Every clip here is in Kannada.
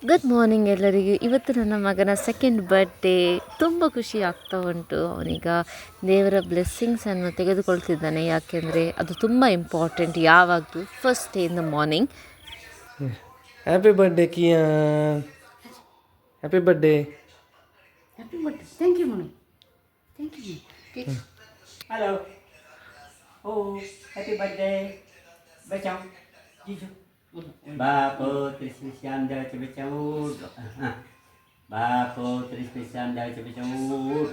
ಗುಡ್ ಮಾರ್ನಿಂಗ್ ಎಲ್ಲರಿಗೂ. ಇವತ್ತು ನನ್ನ ಮಗನ ಸೆಕೆಂಡ್ ಬರ್ಡೇ. ತುಂಬ ಖುಷಿ ಆಗ್ತಾ ಉಂಟು. ಅವನೀಗ ದೇವರ ಬ್ಲೆಸ್ಸಿಂಗ್ಸನ್ನು ತೆಗೆದುಕೊಳ್ತಿದ್ದಾನೆ, ಯಾಕೆಂದರೆ ಅದು ತುಂಬ ಇಂಪಾರ್ಟೆಂಟ್ ಯಾವಾಗಲೂ first day in the morning. Happy birthday Kiaan, happy birthday. Happy birthday. Thank you mummy, thank you. Hello, oh happy birthday ಬಚಾವ್ ಜೀಜು. Bapo Trismisiam dari Cibicawur. Bapo Trismisiam dari Cibicawur.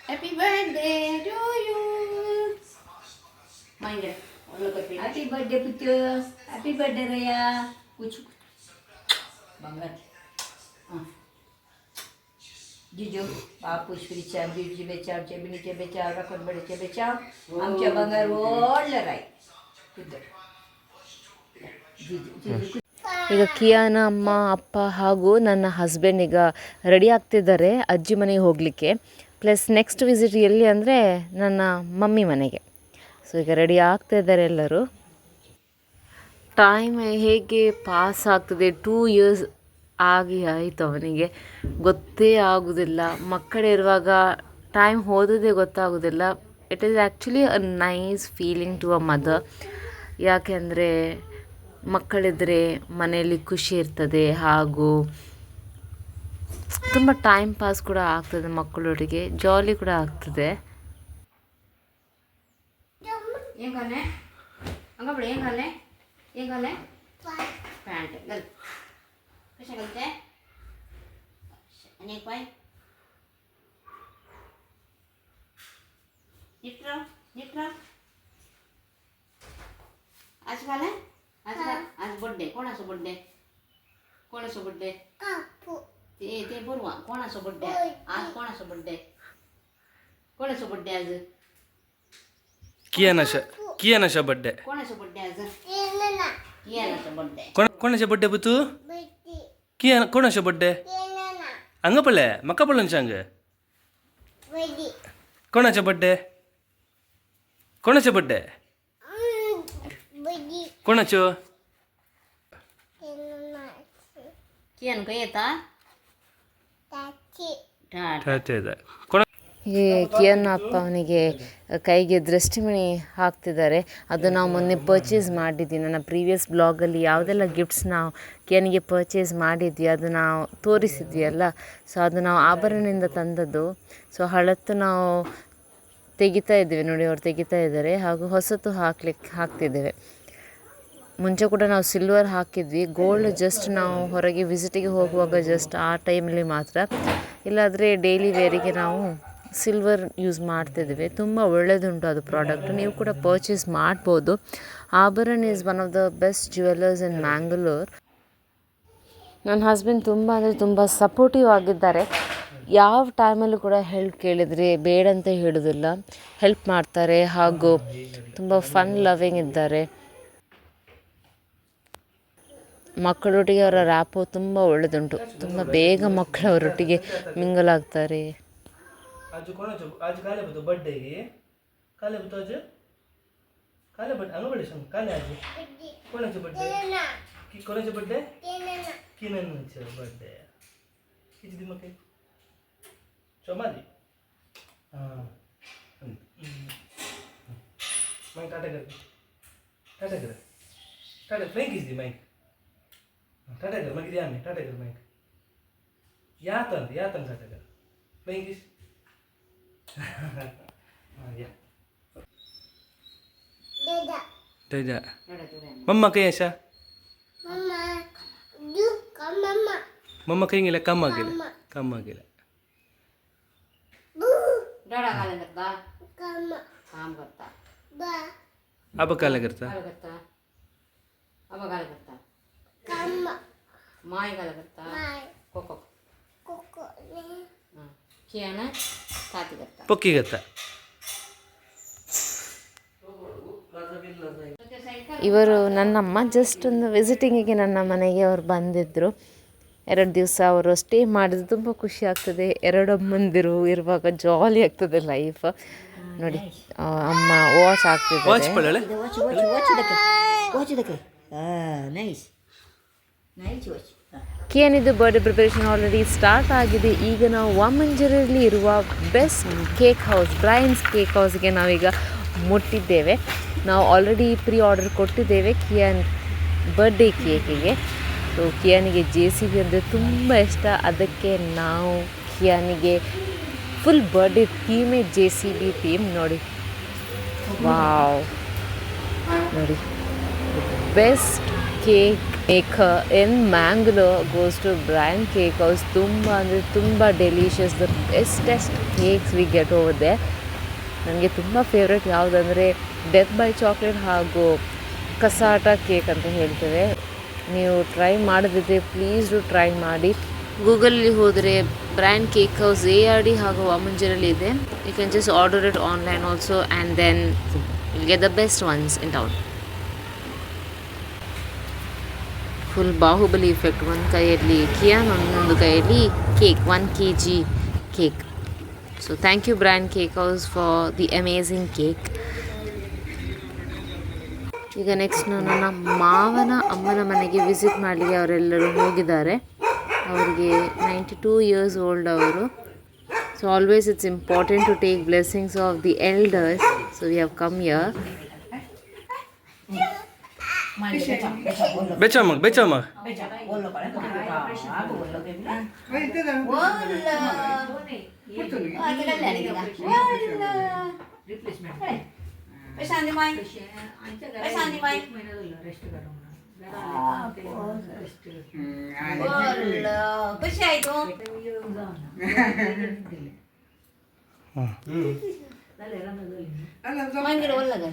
Happy birthday to you. Main deh. Happy birthday Putu. Happy birthday Raya. Kucu. Banget. Jujur, Bapo Trismisiam dari Cibicawur, Cibicawur, Rakon berde Cibicawur. Amca bangar wall right. Putu. ಈಗ ಕಿಯಾನ ಅಮ್ಮ ಅಪ್ಪ ಹಾಗೂ ನನ್ನ ಹಸ್ಬೆಂಡ್ ಈಗ ರೆಡಿ ಆಗ್ತಿದ್ದಾರೆ ಅಜ್ಜಿ ಮನೆಗೆ ಹೋಗಲಿಕ್ಕೆ. ಪ್ಲಸ್ ನೆಕ್ಸ್ಟ್ ವಿಸಿಟ್ ಎಲ್ಲಿ ಅಂದರೆ ನನ್ನ ಮಮ್ಮಿ ಮನೆಗೆ. ಸೊ ಈಗ ರೆಡಿ ಆಗ್ತಾ ಇದ್ದಾರೆ ಎಲ್ಲರೂ. ಟೈಮ್ ಹೇಗೆ ಪಾಸ್ ಆಗ್ತದೆ, 2 ಇಯರ್ಸ್ ಆಯಿತು ಅವನಿಗೆ, ಗೊತ್ತೇ ಆಗೋದಿಲ್ಲ. ಮಕ್ಕಳಿರುವಾಗ ಟೈಮ್ ಹೋದದೇ ಗೊತ್ತಾಗೋದಿಲ್ಲ. It is actually a nice feeling to a mother. ಯಾಕೆಂದರೆ ಮಕ್ಕಳಿದ್ದರೆ ಮನೆಯಲ್ಲಿ ಖುಷಿ ಇರ್ತದೆ, ಹಾಗೂ ತುಂಬ ಟೈಮ್ ಪಾಸ್ ಕೂಡ ಆಗ್ತದೆ, ಮಕ್ಕಳೊಟ್ಟಿಗೆ ಜಾಲಿ ಕೂಡ ಆಗ್ತದೆ. आज बर्थडे कोणाचा बर्थडे? कोणाचा बर्थडे? ते बोलवा. कोणाचा बर्थडे आज? कोणाचा बर्थडे? कोणाचा बर्थडे आज? कियानाचा बर्थडे. कोणाचा बर्थडे आज? कियानाचा बर्थडे. कोणाचा बर्थडे बुतू? कियान कोणाचा बर्थडे? अंगपळे मक्कापळन सांग. कोणाचा बर्थडे? कोणाचा बर्थडे? कोणाचो? कियान का येता? ಈ ಕಿಯನ್ನ ಅಪ್ಪ ಅವನಿಗೆ ಕೈಗೆ ದೃಷ್ಟಿಮಣಿ ಹಾಕ್ತಿದ್ದಾರೆ. ಅದು ನಾವು ಮೊನ್ನೆ ಪರ್ಚೇಸ್ ಮಾಡಿದ್ವಿ. ನನ್ನ ಪ್ರೀವಿಯಸ್ ಬ್ಲಾಗಲ್ಲಿ ಯಾವುದೆಲ್ಲ ಗಿಫ್ಟ್ಸ್ ನಾವು ಕಿಯನಿಗೆ ಪರ್ಚೇಸ್ ಮಾಡಿದ್ವಿ ಅದು ನಾವು ತೋರಿಸಿದ್ವಿ ಅಲ್ಲ. ಸೊ ಅದು ನಾವು ಆಭರಣದಿಂದ ತಂದದ್ದು. ಸೊ ಹಳತ್ತು ನಾವು ತೆಗಿತಾ ಇದ್ದೇವೆ ನೋಡಿ, ಅವ್ರು ತೆಗಿತಾ ಇದ್ದಾರೆ, ಹಾಗೂ ಹೊಸತು ಹಾಕ್ತಿದ್ದೇವೆ. ಮುಂಚೆ ಕೂಡ ನಾವು ಸಿಲ್ವರ್ ಹಾಕಿದ್ವಿ. ಗೋಲ್ಡ್ ಜಸ್ಟ್ ನಾವು ಹೊರಗೆ ವಿಸಿಟಿಗೆ ಹೋಗುವಾಗ ಜಸ್ಟ್ ಆ ಟೈಮಲ್ಲಿ ಮಾತ್ರ, ಇಲ್ಲಾದರೆ ಡೈಲಿ ವೇರಿಗೆ ನಾವು ಸಿಲ್ವರ್ ಯೂಸ್ ಮಾಡ್ತಿದ್ದೀವಿ. ತುಂಬ ಒಳ್ಳೆಯದುಂಟು ಅದು ಪ್ರಾಡಕ್ಟ್, ನೀವು ಕೂಡ ಪರ್ಚೇಸ್ ಮಾಡ್ಬೋದು. Abharana is one of the best jewellers in Mangalore. ನನ್ನ ಹಸ್ಬೆಂಡ್ ತುಂಬ ಅಂದರೆ ತುಂಬ ಸಪೋರ್ಟಿವ್ ಆಗಿದ್ದಾರೆ. ಯಾವ ಟೈಮಲ್ಲೂ ಕೂಡ ಹೆಲ್ಪ್ ಕೇಳಿದರೆ ಬೇಡ ಅಂತ ಹೇಳೋದಿಲ್ಲ, ಹೆಲ್ಪ್ ಮಾಡ್ತಾರೆ, ಹಾಗೂ ತುಂಬ ಫನ್ ಲವಿಂಗ್ ಇದ್ದಾರೆ. ಮಕ್ಕಳೊಟ್ಟಿಗೆ ಅವರ ರ್ಯಾಪು ತುಂಬ ಒಳ್ಳೆಯದುಂಟು. ತುಂಬ ಬೇಗ ಮಕ್ಕಳು ಅವರೊಟ್ಟಿಗೆ ಮಿಂಗಲ್ ಆಗ್ತಾರೆ. आज काले बतो बर्थडे की काले बतो आज काले बर्थडे अंग बर्थडे सांग काले आज कोणाचे बर्थडे की कोणाचे बर्थडे किननचे बर्थडे किती दिवस काय चमाली हां मैं टाटा कर फ्रँक इज दी माइक टाटा कर मग दिया मी टाटा कर माइक यातन टाटा कर फ्रँक is Dada. Mama kaya siya? Mama kaya ngila kama gila. Kama gila. Dada kala करता. काम करता. Apa kala करता? Apa kala करता? काम. माय kala करता. कोको. कियाना काती करता. Poki करता. ಇವರು ನನ್ನಮ್ಮ ಜಸ್ಟ್ ಒಂದು ವಿಸಿಟಿಂಗಿಗೆ ನನ್ನ ಮನೆಗೆ ಅವರು ಬಂದಿದ್ದರು. 2 ದಿವಸ ಅವರು ಸ್ಟೇ ಮಾಡಿದ್ರು. ತುಂಬ ಖುಷಿ ಆಗ್ತದೆ. 2 ಅಮ್ಮಂದಿರು ಇರುವಾಗ ಜಾಲಿ ಆಗ್ತದೆ ಲೈಫ್. ನೋಡಿ ಅಮ್ಮ ವಾಚ್ ಆಗ್ತಿದ್ದಾರೆ. Watch the naiz. ಕಿಯನಿದ್ದು ಬರ್ಡೇ ಪ್ರಿಪರೇಷನ್ ಆಲ್ರೆಡಿ ಸ್ಟಾರ್ಟ್ ಆಗಿದೆ. ಈಗ ನಾವು ವಾಮಂಜರಲ್ಲಿ ಇರುವ best cake house Brains cake ಹೌಸ್ಗೆ ನಾವೀಗ ಮುಟ್ಟಿದ್ದೇವೆ. ನಾವು ಆಲ್ರೆಡಿ ಪ್ರೀ ಆರ್ಡರ್ ಕೊಟ್ಟಿದ್ದೇವೆ ಕಿಯಾನ್ ಬರ್ಡೇ ಕೇಕಿಗೆ. ಸೊ ಕಿಯಾನಿಗೆ JCB ಅಂದರೆ ತುಂಬ ಇಷ್ಟ. ಅದಕ್ಕೆ ನಾವು ಕಿಯಾನಿಗೆ ಫುಲ್ ಬರ್ಡೇ ಥೀಮೇ JCB ಥೀಮ್. ನೋಡಿ ವಾವ್, ನೋಡಿ best cake maker in Mangalore goes to Brain cake house. ತುಂಬ ಅಂದರೆ ತುಂಬ delicious, the bestest cakes we get over there. ನನಗೆ ತುಂಬ ಫೇವ್ರೆಟ್ ಯಾವುದಂದರೆ ಡೆತ್ ಬೈ ಚಾಕ್ಲೇಟ್ ಹಾಗೂ ಕಸಾಟ ಕೇಕ್ ಅಂತ ಹೇಳ್ತೇವೆ. ನೀವು ಟ್ರೈ ಮಾಡದಿದ್ದರೆ ಪ್ಲೀಸ್ ಡು ಟ್ರೈ ಮಾಡಿ. ಗೂಗಲಲ್ಲಿ ಹೋದರೆ ಬ್ರ್ಯಾಂಡ್ ಕೇಕ್ ಹೌಸ್ ARD ಹಾಗೂ ವಾಮಂಜರಲ್ಲಿ ಇದೆ. You can just order it online also and then will get the best ones in town. Full Baahubali effect. ಒಂದು ಕೈಯಲ್ಲಿ ಕಿಯಾನ್, ಒಂದೊಂದು ಕೈಯಲ್ಲಿ cake, 1 kg cake. So thank you brand cake house for the amazing cake. ಈಗ ನೆಕ್ಸ್ಟ್ ನಾನು ನನ್ನ ಮಾವನ ಅಮ್ಮನ ಮನೆಗೆ ವಿಸಿಟ್ ಮಾಡಲಿಕ್ಕೆ ಅವರೆಲ್ಲರೂ ಹೋಗಿದ್ದಾರೆ. ಅವರಿಗೆ 92 years old ಅವರು. So always it's important to take blessings of the elders. So we have come here. बेचा मग ಖುಷಿ ಆಯ್ತು. ಒಲ್ಲಗ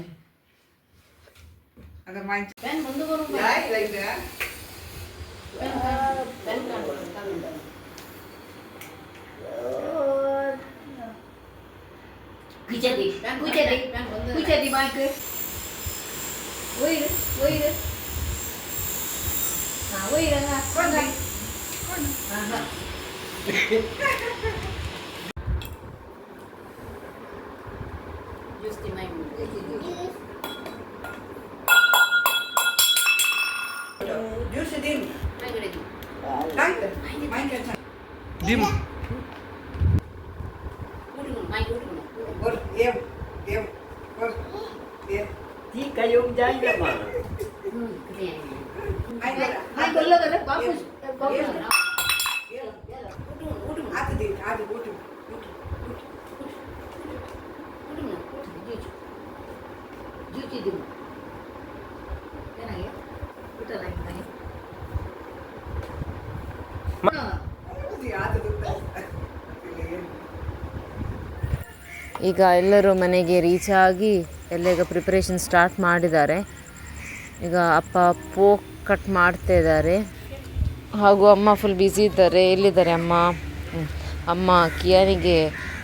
Dim. ಈಗ ಎಲ್ಲರೂ ಮನೆಗೆ ರೀಚ್ ಆಗಿ ಎಲ್ಲ ಈಗ ಪ್ರಿಪ್ರೇಷನ್ ಸ್ಟಾರ್ಟ್ ಮಾಡಿದ್ದಾರೆ. ಈಗ ಅಪ್ಪ ಪೋಕ್ ಕಟ್ ಮಾಡ್ತಾ ಇದ್ದಾರೆ ಹಾಗೂ ಅಮ್ಮ ಫುಲ್ ಬ್ಯುಸಿ ಇದ್ದಾರೆ. ಎಲ್ಲಿದ್ದಾರೆ ಅಮ್ಮ? ಅಮ್ಮ ಕಿಯಾನಿಗೆ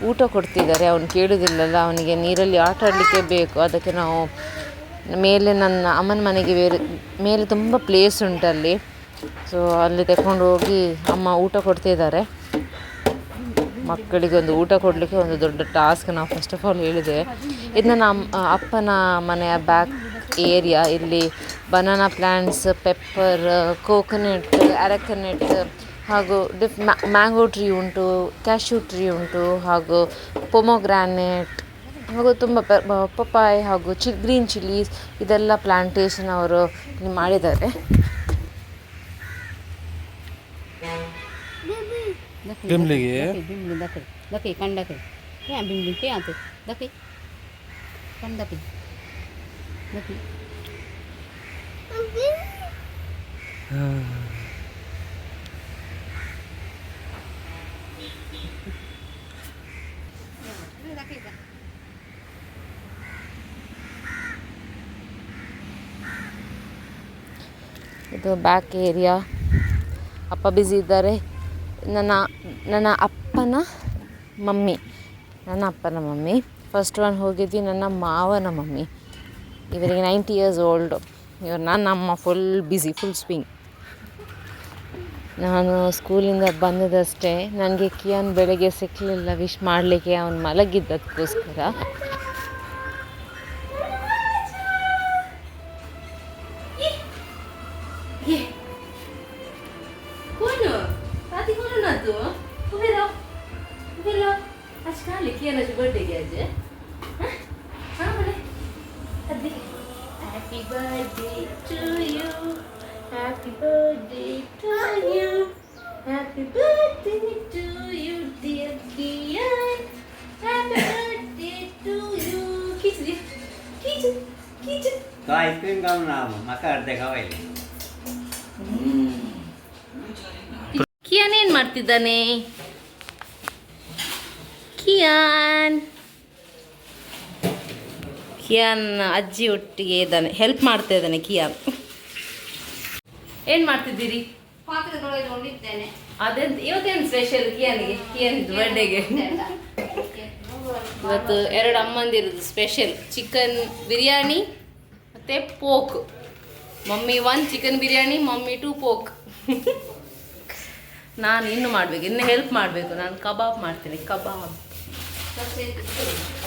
ಊಟ ಕೊಡ್ತಿದ್ದಾರೆ. ಅವನು ಕೇಳೋದಿಲ್ಲಲ್ಲ, ಅವನಿಗೆ ನೀರಲ್ಲಿ ಆಟ ಆಡಲಿಕ್ಕೆ ಬೇಕು. ಅದಕ್ಕೆ ನಾವು ಮೇಲೆ ನನ್ನ ಅಮ್ಮನ ಮನೆಗೆ ಮೇಲೆ ತುಂಬ ಪ್ಲೇಸ್ ಉಂಟಲ್ಲಿ. ಸೊ ಅಲ್ಲಿ ತಗೊಂಡು ಹೋಗಿ ಅಮ್ಮ ಊಟ ಕೊಡ್ತಿದ್ದಾರೆ. ಮಕ್ಕಳಿಗೆ ಒಂದು ಊಟ ಕೊಡಲಿಕ್ಕೆ ಒಂದು ದೊಡ್ಡ ಟಾಸ್ಕ್. ನಾವು ಫಸ್ಟ್ ಆಫ್ ಆಲ್ ಹೇಳಿದೆ, ಇದು ನನ್ನ ಅಪ್ಪನ ಮನೆಯ ಬ್ಯಾಕ್ ಏರಿಯಾ. ಇಲ್ಲಿ banana plants, pepper, coconut, arecanut ಹಾಗೂ ಮ್ಯಾಂಗೋ ಟ್ರೀ ಉಂಟು, ಕ್ಯಾಶ್ಯೂ ಟ್ರೀ ಉಂಟು ಹಾಗೂ ಪೊಮೊಗ್ರಾನೇಟ್ ಹಾಗೂ ತುಂಬ ಪಪ್ಪಾಯ್ ಹಾಗೂ ಗ್ರೀನ್ ಚಿಲ್ಲೀಸ್ ಇದೆಲ್ಲ ಪ್ಲ್ಯಾಂಟೇಷನ್ ಅವರು ಮಾಡಿದ್ದಾರೆ. बिमलिगे बिमली दके कंडा के क्या बिमली के आते दके कंडा के दके ಇದು ಬ್ಯಾಕ್ ಏರಿಯಾ. ಅಪ್ಪ ಬ್ಯುಸಿ ಇದ್ದಾರೆ. ನನ್ನ ಅಪ್ಪನ ಮಮ್ಮಿ ಫಸ್ಟ್ ಒನ್ ಹೋಗಿದ್ವಿ ನನ್ನ ಮಾವನ ಮಮ್ಮಿ. ಇವರಿಗೆ 90 years old. ಇವರು ನನ್ನ ಅಮ್ಮ ಫುಲ್ ಬ್ಯುಸಿ, ಫುಲ್ ಸ್ವಿಂಗ್. ನಾನು ಸ್ಕೂಲಿಂದ ಬಂದದಷ್ಟೇ. ನನಗೆ ಕಿಯಾನ್ ಬೆಳಗ್ಗೆ ಸಿಕ್ಕಲಿಲ್ಲ ವಿಶ್ ಮಾಡಲಿಕ್ಕೆ, ಅವನು ಮಲಗಿದ್ದದಕ್ಕೋಸ್ಕರ. ಅದು ಉಬಿರೋ ಉಬಿರೋ ಅಷ್ಟು ಕಾಲಿ ಕೇನಜ್ ಬರ್ಡೇಗೆ ಅಜ್ಜೆ happy birthday to you happy birthday to you happy birthday to you dear dear happy birthday to you Kichu Kichu Kichu तो आईस्क्रीम खाऊन ना माका अर्धे खावायले ಕಿಯಾನ್ ಏನು ಮಾಡ್ತಿದ್ದಾನೆ? ಕಿಯಾನ್ ಅಜ್ಜಿ ಒಟ್ಟಿಗೆ ಇದ್ದಾನೆ, ಹೆಲ್ಪ್ ಮಾಡ್ತಾ ಇದ್ದಾನೆ ಕಿಯಾನ್. ಏನು ಮಾಡ್ತಿದ್ದೀರಿ? ಪಾತ್ರೆಗಳು ಹೊಂದಿದ್ದೇನೆ. ಅದೆಂತ ಇವತ್ತೇನು ಸ್ಪೆಷಲ್ ಕಿಯಾನಿಗೆ? ಕಿಯಾನ್ ಬರ್ಡೇಗೆ ಇವತ್ತು 2 ಅಮ್ಮಂದಿರೋದು ಸ್ಪೆಷಲ್, ಚಿಕನ್ ಬಿರಿಯಾನಿ ಮತ್ತು poke. Mummy 1 chicken biryani, mummy 2 poke. ನಾನು ಇನ್ನು ಮಾಡಬೇಕು, ಇನ್ನು ಹೆಲ್ಪ್ ಮಾಡಬೇಕು. ನಾನು ಕಬಾಬ್ ಮಾಡ್ತೀನಿ, ಕಬಾಬ್.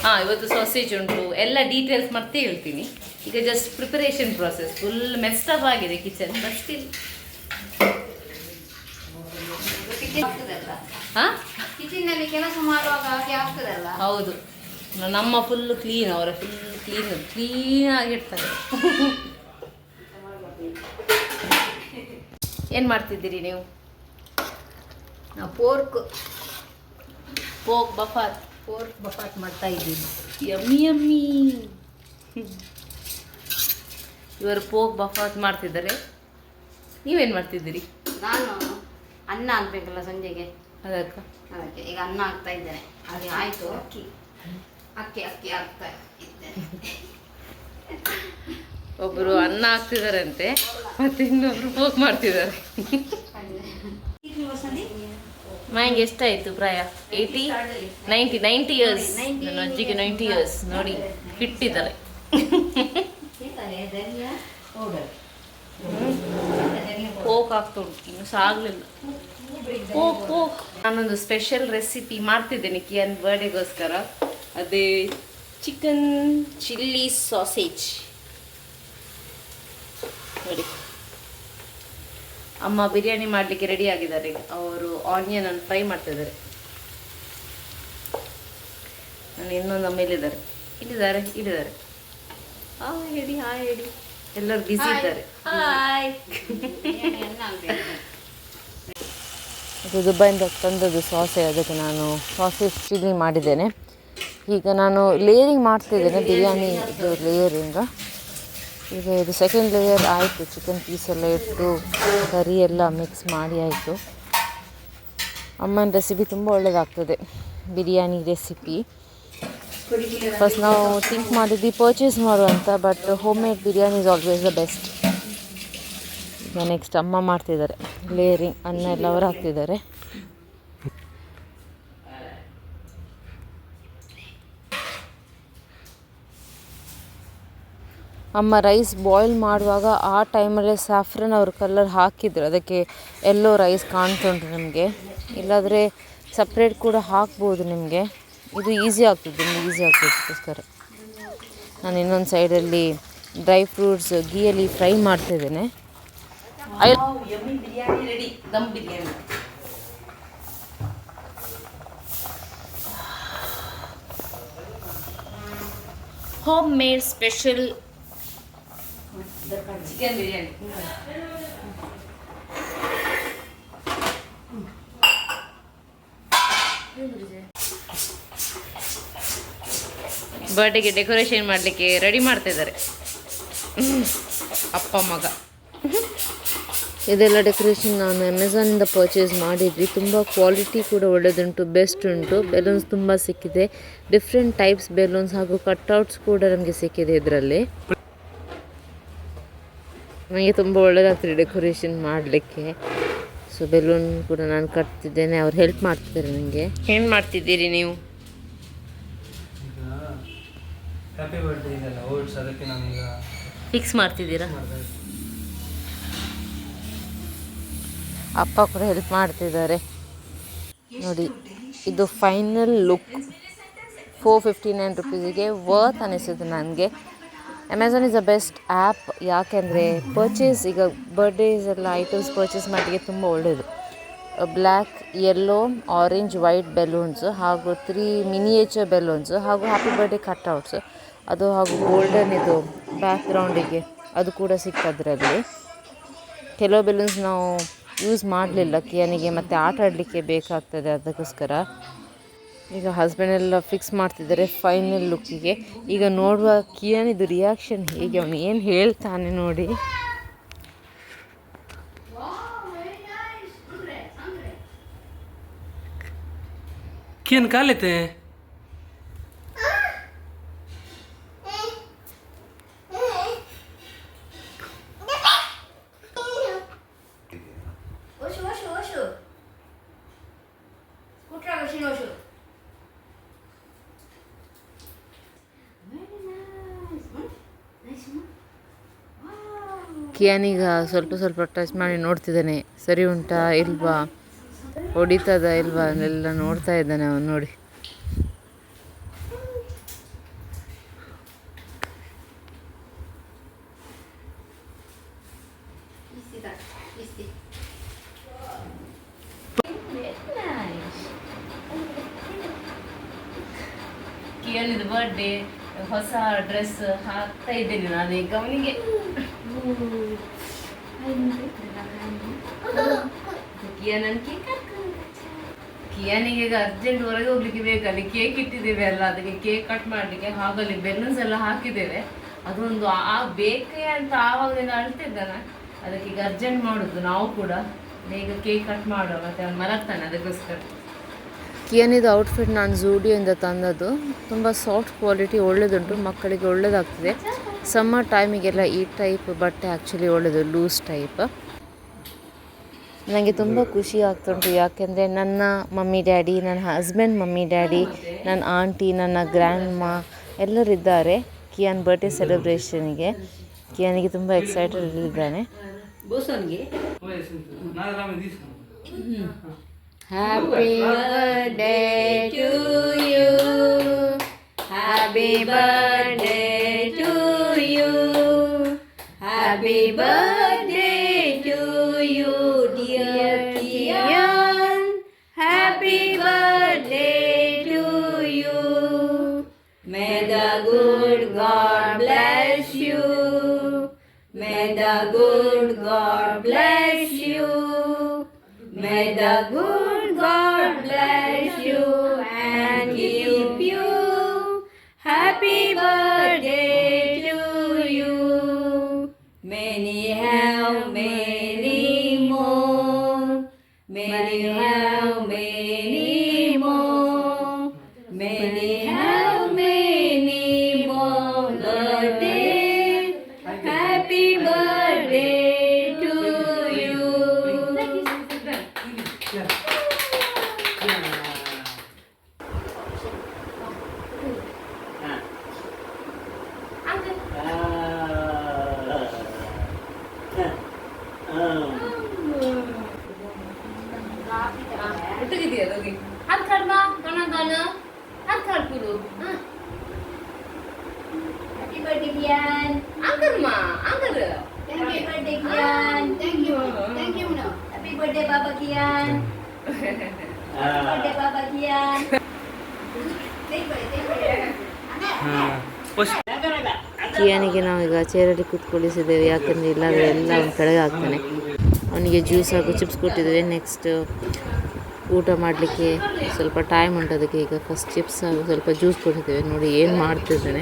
ಹಾಂ, ಇವತ್ತು ಸಾಸೇಜ್ ಉಂಟು, ಎಲ್ಲ ಡೀಟೇಲ್ಸ್ ಮತ್ತೆ ಹೇಳ್ತೀನಿ. ಈಗ ಜಸ್ಟ್ ಪ್ರಿಪರೇಷನ್ ಪ್ರಾಸೆಸ್ ಫುಲ್ ಮೆಸ್ಟಪ್ ಆಗಿದೆ ಕಿಚನ್, ಬಟ್ ಸ್ಟಿಲ್. ಹಾಂ, ಕಿಚನ್ನಲ್ಲಿ ಕೆಲಸ ಮಾಡುವಾಗ ಹಾಗೆ ಆಗ್ತದಲ್ಲ. ಹೌದು, ನಮ್ಮ ಫುಲ್ಲು ಕ್ಲೀನ್, ಅವರ ಫುಲ್ ಕ್ಲೀನಾಗಿರ್ತಾರೆ. ಏನು ಮಾಡ್ತಿದ್ದೀರಿ ನೀವು? ನಾವು ಪೋರ್ಕ್ ಬಫಾತ್ ಮಾಡ್ತಾ ಇದ್ದೀನಿ. Yummy yummy. ಇವರು ಪೋಕ್ ಬಫಾತ್ ಮಾಡ್ತಿದ್ದಾರೆ, ನೀವೇನು ಮಾಡ್ತಿದ್ದೀರಿ? ನಾನು ಅನ್ನ ಹಾಕ್ಬೇಕಲ್ಲ ಸಂಜೆಗೆ, ಅದಕ್ಕೆ ಈಗ ಅನ್ನ ಹಾಕ್ತಾ ಇದ್ದೇನೆ. ಹಾಗೆ ಆಯಿತು. ಅಕ್ಕಿ ಅಕ್ಕಿ ಅಕ್ಕಿ ಹಾಕ್ತಾ ಇದ್ದೇನೆ. ಒಬ್ಬರು ಅನ್ನ ಹಾಕ್ತಿದಾರಂತೆ, ಮತ್ತೆ ಇನ್ನೊಬ್ರು ಪೋಕ್ ಮಾಡ್ತಿದ್ದಾರೆ. ಮೈಂಗೆ ಎಷ್ಟಾಯಿತು ಪ್ರಾಯ? 80 90 ಇಯರ್ಸ್. ನನ್ನ ಅಜ್ಜಿಗೆ 90 ಇಯರ್ಸ್. ನೋಡಿ, ಹಿಟ್ಟಿದ್ದಾರೆ. ಪೋಕ್ ಆಗ್ತಾ ಉಂಟು, ಇನ್ನು ಸಾಗಲಿಲ್ಲ. ಪೋಕ್ ನಾನೊಂದು ಸ್ಪೆಷಲ್ ರೆಸಿಪಿ ಮಾಡ್ತಿದ್ದೇನೆ ಕಿಯಾನ್ ಬರ್ಡೇಗೋಸ್ಕರ. ಅದೇ ಚಿಕನ್ ಚಿಲ್ಲಿ ಸಾಸೇಜ್. ನೋಡಿ, ಅಮ್ಮ ಬಿರಿಯಾನಿ ಮಾಡಲಿಕ್ಕೆ ರೆಡಿ ಆಗಿದ್ದಾರೆ. ಈಗ ಅವರು ಆನಿಯನ್ ಅನ್ನು ಫ್ರೈ ಮಾಡ್ತಿದ್ದಾರೆ. ನಾನು ಇನ್ನೊಂದು ಮೇಲಿದ್ದಾರೆ, ಇಲ್ಲಿದ್ದಾರೆ. ಹಾಯ್ ಹೇಳಿ. ಎಲ್ಲರೂ ಬ್ಯುಸಿ ಇದ್ದಾರೆ. ಹಾಯ್. ಇದು ದುಬೈಯಿಂದ ತಂದದ್ದು ಸಾಸೇಜ್, ಅದಕ್ಕೆ ನಾನು ಸಾಸೇಜ್ ಚಿಲ್ಲಿ ಮಾಡಿದ್ದೇನೆ. ಈಗ ನಾನು ಲೇಯರಿಂಗ್ ಮಾಡ್ತಿದ್ದೇನೆ, ಬಿರಿಯಾನಿ ಇದು ಲೇಯರಿಂಗ. ಈಗ ಇದು ಸೆಕೆಂಡ್ ಲೇಯರ್ ಆಯಿತು. ಚಿಕನ್ ಪೀಸೆಲ್ಲ ಇಟ್ಟು ಕರಿ ಎಲ್ಲ ಮಿಕ್ಸ್ ಮಾಡಿ ಆಯಿತು. ಅಮ್ಮನ ರೆಸಿಪಿ ತುಂಬ ಒಳ್ಳೆಯದಾಗ್ತದೆ, ಬಿರಿಯಾನಿ ರೆಸಿಪಿ. ಫಸ್ಟ್ ನಾವು ಥಿಂಕ್ ಮಾಡಿದ್ವಿ ಪರ್ಚೇಸ್ ಮಾಡುವಂತ, but home made biryani is always the best. ಈಗ ನೆಕ್ಸ್ಟ್ ಅಮ್ಮ ಮಾಡ್ತಿದ್ದಾರೆ ಲೇಯರಿಂಗ್, ಅನ್ನ ಎಲ್ಲ ಅವರು ಹಾಕ್ತಿದ್ದಾರೆ. ಅಮ್ಮ ರೈಸ್ ಬಾಯ್ಲ್ ಮಾಡುವಾಗ ಆ ಟೈಮಲ್ಲೇ ಸ್ಯಾಫ್ರನ್ ಅವ್ರ ಕಲರ್ ಹಾಕಿದ್ರು, ಅದಕ್ಕೆ ಎಲ್ಲೋ ರೈಸ್ ಕಾಣ್ತುಂಟು ನಮಗೆ. ಇಲ್ಲಾದರೆ ಸಪ್ರೇಟ್ ಕೂಡ ಹಾಕ್ಬೋದು ನಿಮಗೆ. ಇದು ಈಸಿ ಆಗ್ತದೆ, ನಿಮಗೆ ಈಸಿ ಆಗ್ತದಕ್ಕೋಸ್ಕರ ನಾನು ಇನ್ನೊಂದು ಸೈಡಲ್ಲಿ ಡ್ರೈ ಫ್ರೂಟ್ಸ್ ಗೀಯಲ್ಲಿ ಫ್ರೈ ಮಾಡ್ತಿದ್ದೇನೆ. Biryani ready, dum biryani. Home made special chicken biryani. ಬರ್ಡೇಗೆ ಡೆಕೋರೇಷನ್ ಮಾಡಲಿಕ್ಕೆ ರೆಡಿ ಮಾಡ್ತಿದ್ದಾರೆ ಅಪ್ಪ ಮಗ. ಇದೆಲ್ಲ ಡೆಕೋರೇಷನ್ ನಾನು ಅಮೆಝಾನಿಂದ ಪರ್ಚೇಸ್ ಮಾಡಿದ್ವಿ. ತುಂಬ ಕ್ವಾಲಿಟಿ ಕೂಡ ಒಳ್ಳೆಯದುಂಟು, ಬೆಸ್ಟ್ ಉಂಟು. ಬೆಲೂನ್ಸ್ ತುಂಬ ಸಿಕ್ಕಿದೆ, ಡಿಫ್ರೆಂಟ್ ಟೈಪ್ಸ್ ಬೆಲೂನ್ಸ್ ಹಾಗೂ ಕಟ್ಔಟ್ಸ್ ಕೂಡ ನಮಗೆ ಸಿಕ್ಕಿದೆ ಇದರಲ್ಲಿ. ನನಗೆ ತುಂಬ ಒಳ್ಳೆಯದಾಗ್ತದೆ ಡೆಕೋರೇಷನ್ ಮಾಡಲಿಕ್ಕೆ. ಸೊ ಬೆಲೂನ್ ಕೂಡ ನಾನು ಕಟ್ತಿದ್ದೇನೆ, ಅವ್ರು ಹೆಲ್ಪ್ ಮಾಡ್ತಿದ್ದಾರೆ ನನಗೆ. ಏನು ಮಾಡ್ತಿದ್ದೀರಿ ನೀವು? ಹ್ಯಾಪಿ ಬರ್ಡೇ ಇದೆಲ್ಲ ಓಟ್ಸ್, ಅದಕ್ಕೆ ನಾನೀಗ ಫಿಕ್ಸ್ ಮಾಡ್ತಿದ್ದೀರಾ? ಅಪ್ಪ ಕೂಡ ಹೆಲ್ಪ್ ಮಾಡ್ತಿದ್ದಾರೆ. ನೋಡಿ, ಇದು ಫೈನಲ್ ಲುಕ್. 459 ರುಪೀಸಿಗೆ ವರ್ತ್ ಅನಿಸಿತು ನನಗೆ. Amazon is the best app. ಯಾಕೆಂದರೆ ಪರ್ಚೇಸ್, ಈಗ ಬರ್ಡೇಸ್ ಎಲ್ಲ ಐಟಮ್ಸ್ ಪರ್ಚೇಸ್ ಮಾಡಲಿಕ್ಕೆ ತುಂಬ ಒಳ್ಳೆಯದು. Black yellow orange white balloons ಹಾಗೂ 3 ಮಿನಿಯೇಚರ್ ಬೆಲೂನ್ಸ್ ಹಾಗೂ ಹ್ಯಾಪಿ ಬರ್ಡೇ ಕಟ್ಔಟ್ಸ್ ಅದು ಹಾಗೂ ಗೋಲ್ಡನ್ ಇದು ಬ್ಯಾಕ್ಗ್ರೌಂಡಿಗೆ ಅದು ಕೂಡ ಸಿಕ್ಕದ್ರಲ್ಲಿ. ಕೆಲವು ಬೆಲೂನ್ಸ್ ನಾವು ಯೂಸ್ ಮಾಡಲಿಲ್ಲ, ಕಿಯಾನಿಗೆ ಮತ್ತು ಆಟ ಆಡಲಿಕ್ಕೆ ಬೇಕಾಗ್ತದೆ ಅದಕ್ಕೋಸ್ಕರ. ಈಗ ಹಸ್ಬೆಂಡ್ ಎಲ್ಲ ಫಿಕ್ಸ್ ಮಾಡ್ತಿದ್ದಾರೆ ಫೈನಲ್ ಲುಕ್ಕಿಗೆ. ಈಗ ನೋಡುವ ಕಿಯಾನಿದು ರಿಯಾಕ್ಷನ್ ಹೇಗೆ, ಅವನು ಏನು ಹೇಳ್ತಾನೆ ನೋಡಿ. ಕಿಯನ್ ಕಾಲೈತೆ ಕಿಯಾನಿಗ ಸ್ವಲ್ಪ ಸ್ವಲ್ಪ ಟಚ್ ಮಾಡಿ ನೋಡ್ತಿದ್ದಾನೆ, ಸರಿ ಉಂಟಾ ಇಲ್ವಾ, ಹೊಡಿತದ ಇಲ್ವಾ ಎಲ್ಲ ನೋಡ್ತಾ ಇದ್ದಾನೆ ಅವನು ನೋಡಿ. ಕಿಯಾನಿದು ಬರ್ಡೇ, ಹೊಸ ಡ್ರೆಸ್ ಹಾಕ್ತಾ ಇದ್ದೇನೆ ನಾನೀಗ ಅವನಿಗೆ. ಕಿಯಾನಿಗೆ ಈಗ ಅರ್ಜೆಂಟ್ ಹೊರಗೆ ಹೋಗ್ಲಿಕ್ಕೆ ಬೇಕಲ್ಲಿ, ಕೇಕ್ ಇಟ್ಟಿದ್ದೇವೆ ಅಲ್ಲ, ಅದಕ್ಕೆ ಕೇಕ್ ಕಟ್ ಮಾಡಲಿಕ್ಕೆ, ಹಾಗಲ್ಲಿ ಬೆಲೂನ್ಸ್ ಎಲ್ಲ ಹಾಕಿದ್ದೇವೆ. ಅದೊಂದು ಬೇಕೇ ಅಂತ ಆವಾಗಲಿಂದ ಅಳ್ತಿದ್ದಾನೆ, ಅದಕ್ಕೆ ಈಗ ಅರ್ಜೆಂಟ್ ಮಾಡೋದು ನಾವು ಕೂಡ. ಈಗ ಕೇಕ್ ಕಟ್ ಮಾಡುವ, ಮತ್ತೆ ಅವ್ನು ಮಲಗ್ತಾನೆ ಅದಕ್ಕೋಸ್ಕರ. ಕಿಯಾನಿದು ಔಟ್ಫಿಟ್ ನಾನು ಝೂಡಿಯೋಯಿಂದ ತಂದದ್ದು, ತುಂಬ ಸಾಫ್ಟ್ ಕ್ವಾಲಿಟಿ, ಒಳ್ಳೆದುಂಟು, ಮಕ್ಕಳಿಗೆ ಒಳ್ಳೆಯದಾಗ್ತದೆ. ಸಮ್ಮರ್ ಟೈಮಿಗೆಲ್ಲ ಈ ಟೈಪ್ ಬಟ್ಟೆ ಆ್ಯಕ್ಚುಲಿ ಒಳ್ಳೆಯದು, ಲೂಸ್ ಟೈಪ್. ನನಗೆ ತುಂಬ ಖುಷಿ ಆಗ್ತುಂಟು, ಯಾಕೆಂದರೆ ನನ್ನ ಮಮ್ಮಿ ಡ್ಯಾಡಿ, ನನ್ನ ಹಸ್ಬೆಂಡ್ ಮಮ್ಮಿ ಡ್ಯಾಡಿ, ನನ್ನ ಆಂಟಿ, ನನ್ನ ಗ್ರ್ಯಾಂಡ್ ಮಾ ಎಲ್ಲರಿದ್ದಾರೆ ಕಿಯಾನ್ ಬರ್ಡೇ ಸೆಲೆಬ್ರೇಷನ್ಗೆ. ಕಿಯಾನಿಗೆ ತುಂಬ ಎಕ್ಸೈಟೆಡ್ ಇದ್ದಾನೆ. Happy birthday to you. Happy birthday to you. Happy birthday to you, dear Kian. Happy birthday to you. May the good God bless you. May the good God bless you. May the good God bless you and keep you. Happy birthday to you. Many have many more. Many have many more. Many have many more birthdays. Happy birthday to you. हाथ काट बा गाना गाना हाथ काट पुरो हैप्पी बर्थडे कियान अंकल मां uncle happy birthday Kiyan thank you no happy birthday बाबा कियान हैप्पी बर्थडे बाबा कियान ಕಿಯಾನಿಗೆ ನಾವೀಗ ಚೇರಲ್ಲಿ ಕೂತ್ಕೊಳ್ಳಿಸಿದ್ದೇವೆ, ಯಾಕಂದರೆ ಇಲ್ಲಾಂದರೆ ಎಲ್ಲ ಅವನ ಕೆಳಗೆ ಆಗ್ತಾನೆ. ಅವನಿಗೆ ಜ್ಯೂಸ್ ಹಾಗೂ ಚಿಪ್ಸ್ ಕೊಟ್ಟಿದ್ದೇವೆ. ನೆಕ್ಸ್ಟ್ ಊಟ ಮಾಡಲಿಕ್ಕೆ ಸ್ವಲ್ಪ ಟೈಮ್ ಉಂಟು, ಅದಕ್ಕೆ ಈಗ ಫಸ್ಟ್ ಚಿಪ್ಸ್ ಹಾಗೂ ಸ್ವಲ್ಪ ಜ್ಯೂಸ್ ಕೊಟ್ಟಿದ್ದೇವೆ. ನೋಡಿ ಏನು ಮಾಡ್ತಿದ್ದಾನೆ,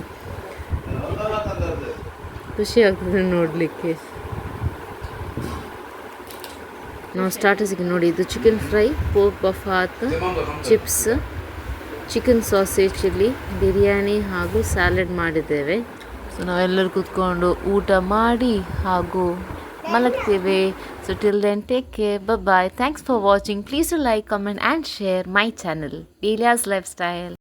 ಖುಷಿ ಆಗ್ತದೆ ನೋಡಲಿಕ್ಕೆ. ನಾವು ಸ್ಟಾರ್ಟರ್ಸಿಗೆ ನೋಡಿ, ಇದು chicken fry, pork bafat, chips, chicken sausage chilli, biryani ಹಾಗೂ ಸ್ಯಾಲೆಡ್ ಮಾಡಿದ್ದೇವೆ. ಸೊ ನಾವೆಲ್ಲರೂ ಕೂತ್ಕೊಂಡು ಊಟ ಮಾಡಿ ಹಾಗೂ ಮಲಗ್ತೇವೆ. So till then, take care. Bye bye. Thanks for watching. Please do like, comment and share my channel, Delia's Lifestyle.